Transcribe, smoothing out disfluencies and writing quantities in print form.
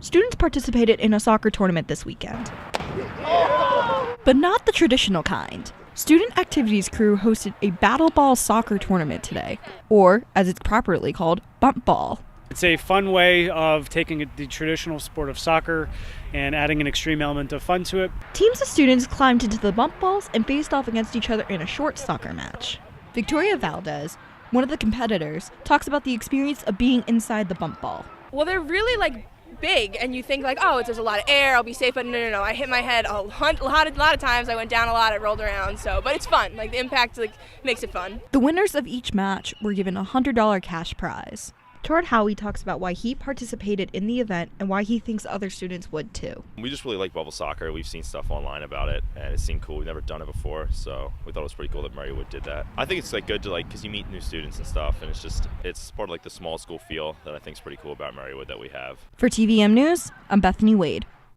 students participated in a soccer tournament this weekend. But not the traditional kind. Student Activities Crew hosted a battle ball soccer tournament today, or, as it's properly called, bump ball. It's a fun way of taking the traditional sport of soccer and adding an extreme element of fun to it. Teams of students climbed into the bump balls and faced off against each other in a short soccer match. Victoria Valdez, one of the competitors, talks about the experience of being inside the bump ball. Well, they're really big, and you think oh, there's a lot of air, I'll be safe, but no, I hit my head a lot of times. I went down a lot, I rolled around, but it's fun. The impact makes it fun. The winners of each match were given a $100 cash prize. Tord Howie talks about why he participated in the event and why he thinks other students would too. We just really like bubble soccer. We've seen stuff online about it, and it seemed cool. We've never done it before, so we thought it was pretty cool that Marywood did that. I think it's good to because you meet new students and stuff, and it's part of the small school feel that I think is pretty cool about Marywood that we have. For TVM News, I'm Bethany Wade.